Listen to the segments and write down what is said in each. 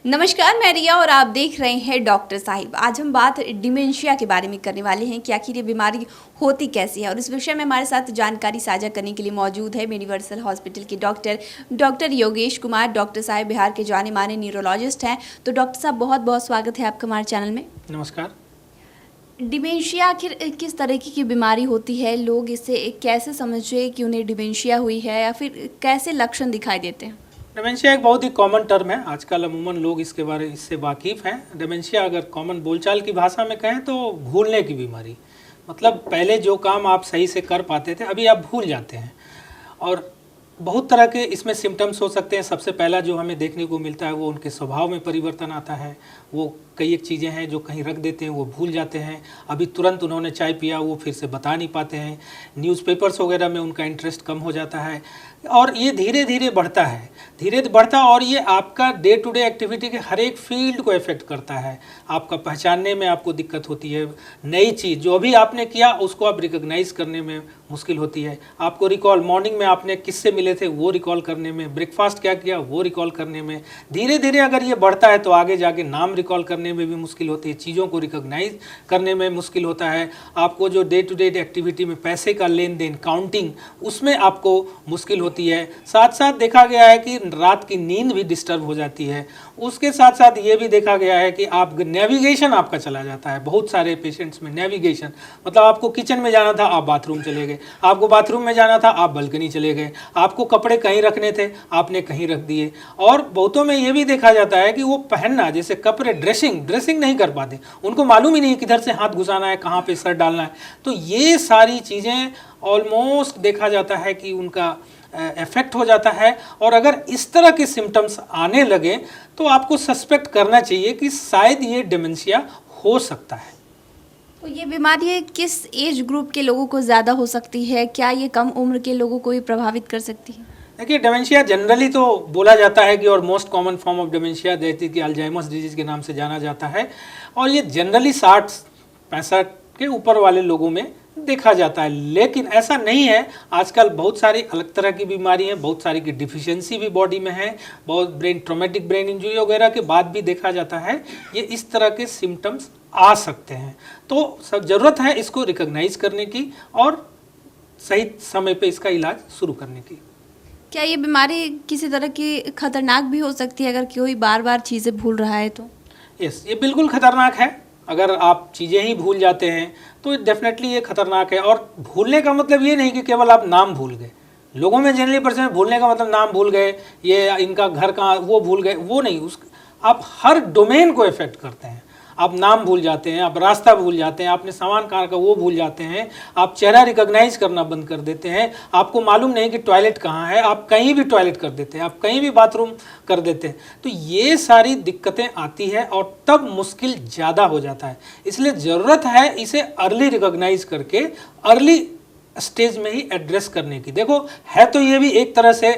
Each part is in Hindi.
नमस्कार, मैं रिया और आप देख रहे हैं डॉक्टर साहिब। आज हम बात डिमेंशिया के बारे में करने वाले हैं कि आखिर ये बीमारी होती कैसी है, और इस विषय में हमारे साथ जानकारी साझा करने के लिए मौजूद है यूनिवर्सल हॉस्पिटल के डॉक्टर योगेश कुमार। डॉक्टर साहिब बिहार के जाने माने न्यूरोलॉजिस्ट हैं। तो डॉक्टर साहब, बहुत बहुत स्वागत है आपका हमारे चैनल में। नमस्कार। डिमेंशिया आखिर किस तरीके की बीमारी होती है? लोग इसे कैसे समझे कि उन्हें डिमेंशिया हुई है, या फिर कैसे लक्षण दिखाई देते हैं? डिमेंशिया एक बहुत ही कॉमन टर्म है। आजकल अमूमन लोग इससे वाकिफ़ हैं। डिमेंशिया अगर कॉमन बोलचाल की भाषा में कहें तो भूलने की बीमारी, मतलब पहले जो काम आप सही से कर पाते थे अभी आप भूल जाते हैं। और बहुत तरह के इसमें सिम्टम्स हो सकते हैं। सबसे पहला जो हमें देखने को मिलता है वो उनके स्वभाव में परिवर्तन आता है। वो कई एक चीज़ें हैं जो कहीं रख देते हैं, वो भूल जाते हैं। अभी तुरंत उन्होंने चाय पिया वो फिर से बता नहीं पाते हैं। न्यूज़पेपर्स वगैरह में उनका इंटरेस्ट कम हो जाता है, और ये धीरे धीरे बढ़ता है, और ये आपका डे टू डे एक्टिविटी के हर एक फील्ड को इफेक्ट करता है। आपका पहचानने में आपको दिक्कत होती है। नई चीज़ जो अभी आपने किया उसको आप रिकॉग्नाइज करने में मुश्किल होती है। आपको रिकॉल, मॉर्निंग में आपने किससे मिले थे वो रिकॉल करने में, ब्रेकफास्ट क्या किया वो रिकॉल करने में। धीरे धीरे अगर ये बढ़ता है तो आगे जाके नाम रिकॉल करने में भी मुश्किल होती है, चीज़ों को रिकॉग्नाइज करने में मुश्किल होता है। आपको जो डे टू डे एक्टिविटी में पैसे का लेन देन, काउंटिंग, उसमें आपको मुश्किल होती है। साथ साथ देखा गया है कि रात की नींद भी डिस्टर्ब हो जाती है। उसके साथ साथ ये भी देखा गया है कि आप नेविगेशन आपका चला जाता है। बहुत सारे पेशेंट्स में नेविगेशन, मतलब आपको किचन में जाना था आप बाथरूम चले गए, आपको बाथरूम में जाना था आप बालकनी चले गए, आपको कपड़े कहीं रखने थे आपने कहीं रख दिए। और बहुतों में ये भी देखा जाता है कि वो पहनना, जैसे कपड़े, ड्रेसिंग नहीं कर पाते, उनको मालूम ही नहीं किधर से हाथ घुसाना है, कहाँ पे सर डालना है। तो ये सारी चीज़ें ऑलमोस्ट देखा जाता है कि उनका इफेक्ट हो जाता है। और अगर इस तरह के सिम्टम्स आने लगे तो आपको सस्पेक्ट करना चाहिए कि शायद ये डिमेंशिया हो सकता है। तो ये बीमारी किस एज ग्रुप के लोगों को ज़्यादा हो सकती है? क्या ये कम उम्र के लोगों को भी प्रभावित कर सकती है? देखिए, डिमेंशिया जनरली तो बोला जाता है कि और most common form of dementia जैसे कि अल्जाइमर्स डिजीज के नाम से जाना जाता है, और ये जनरली 60-65 के ऊपर वाले लोगों में देखा जाता है। लेकिन ऐसा नहीं है। आजकल बहुत सारी अलग तरह की बीमारी हैं, बहुत सारी की डिफिशियंसी भी बॉडी में है, बहुत ट्रॉमेटिक ब्रेन इंजरी वगैरह के बाद भी देखा जाता है ये इस तरह के सिम्टम्स आ सकते हैं। तो सब ज़रूरत है इसको रिकॉग्नाइज करने की और सही समय पे इसका इलाज शुरू करने की। क्या ये बीमारी किसी तरह की खतरनाक भी हो सकती है अगर कोई बार बार चीज़ें भूल रहा है तो? यस, ये बिल्कुल खतरनाक है। अगर आप चीज़ें ही भूल जाते हैं तो डेफिनेटली ये खतरनाक है। और भूलने का मतलब ये नहीं कि केवल आप नाम भूल गए। लोगों में जनरली परसेंट भूलने का मतलब नाम भूल गए, ये इनका घर कहाँ वो भूल गए, वो नहीं। आप हर डोमेन को इफेक्ट करते हैं। आप नाम भूल जाते हैं, आप रास्ता भूल जाते हैं, आपने सामान कहाँ का वो भूल जाते हैं, आप चेहरा रिकॉग्नाइज करना बंद कर देते हैं, आपको मालूम नहीं कि टॉयलेट कहाँ है, आप कहीं भी टॉयलेट कर देते हैं, आप कहीं भी बाथरूम कर देते हैं। तो ये सारी दिक्कतें आती है और तब मुश्किल ज़्यादा हो जाता है। इसलिए ज़रूरत है इसे अर्ली रिकॉग्नाइज करके अर्ली स्टेज में ही एड्रेस करने की। देखो, है तो ये भी एक तरह से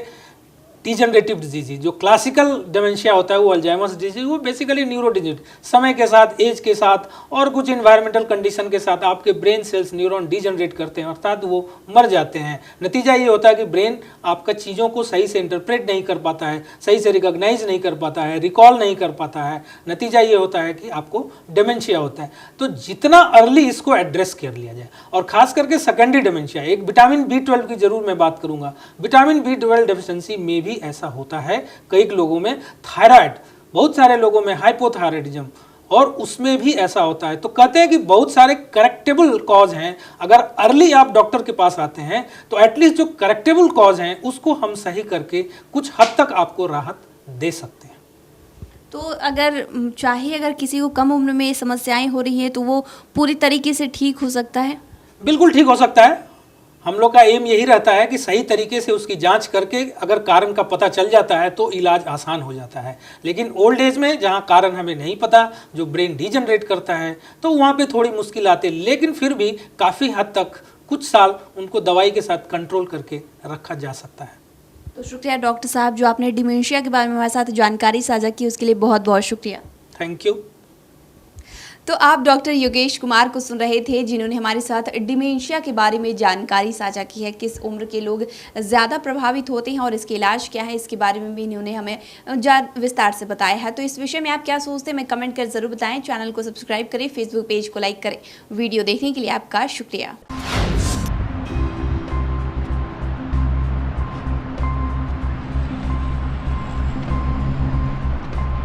डिजनरेटिव डिजीज। जो क्लासिकल डिमेंशिया होता है वो अल्जाइमर्स डिजीज, वो बेसिकली न्यूरो डिजीज, समय के साथ, एज के साथ और कुछ इन्वायरमेंटल कंडीशन के साथ आपके ब्रेन सेल्स, न्यूरॉन डिजनरेट करते हैं, अर्थात वो मर जाते हैं। नतीजा ये होता है कि ब्रेन आपका चीज़ों को सही से इंटरप्रेट नहीं कर पाता है, सही से रिकॉग्नाइज नहीं कर पाता है, रिकॉल नहीं कर पाता है। नतीजा ये होता है कि आपको डिमेंशिया होता है। तो जितना अर्ली इसको एड्रेस कर लिया जाए, और खास करके सेकेंडरी डिमेंशिया, एक विटामिन B12 की जरूर मैं बात करूंगा। विटामिन B12 डेफिशिएंसी में भी ऐसा होता है। कई लोगों में थायराइड, बहुत सारे लोगों में हाइपोथायराइडिज्म, और उसमें भी ऐसा होता है। तो कहते हैं कि बहुत सारे करेक्टेबल कॉज हैं। अगर अर्ली आप डॉक्टर के पास आते हैं तो एटलीस्ट जो करेक्टेबल कॉज हैं उसको हम सही करके कुछ हद तक आपको राहत दे सकते हैं। तो अगर किसी को कम उम्र में समस्याएं हो रही हैं तो वो पूरी तरीके से ठीक हो सकता है? बिल्कुल ठीक हो सकता है। हम लोग का एम यही रहता है कि सही तरीके से उसकी जांच करके अगर कारण का पता चल जाता है तो इलाज आसान हो जाता है। लेकिन ओल्ड एज में जहां कारण हमें नहीं पता, जो ब्रेन डिजनरेट करता है, तो वहां पे थोड़ी मुश्किल आती है। लेकिन फिर भी काफ़ी हद तक कुछ साल उनको दवाई के साथ कंट्रोल करके रखा जा सकता है। तो शुक्रिया डॉक्टर साहब, जो आपने डिमेंशिया के बारे में हमारे साथ जानकारी साझा की उसके लिए बहुत बहुत शुक्रिया। Thank you. तो आप डॉक्टर योगेश कुमार को सुन रहे थे, जिन्होंने हमारे साथ डिमेंशिया के बारे में जानकारी साझा की है। किस उम्र के लोग ज़्यादा प्रभावित होते हैं और इसके इलाज क्या है, इसके बारे में भी इन्होंने हमें विस्तार से बताया है। तो इस विषय में आप क्या सोचते हैं, मैं कमेंट कर ज़रूर बताएं। चैनल को सब्सक्राइब करें, फेसबुक पेज को लाइक करें। वीडियो देखने के लिए आपका शुक्रिया।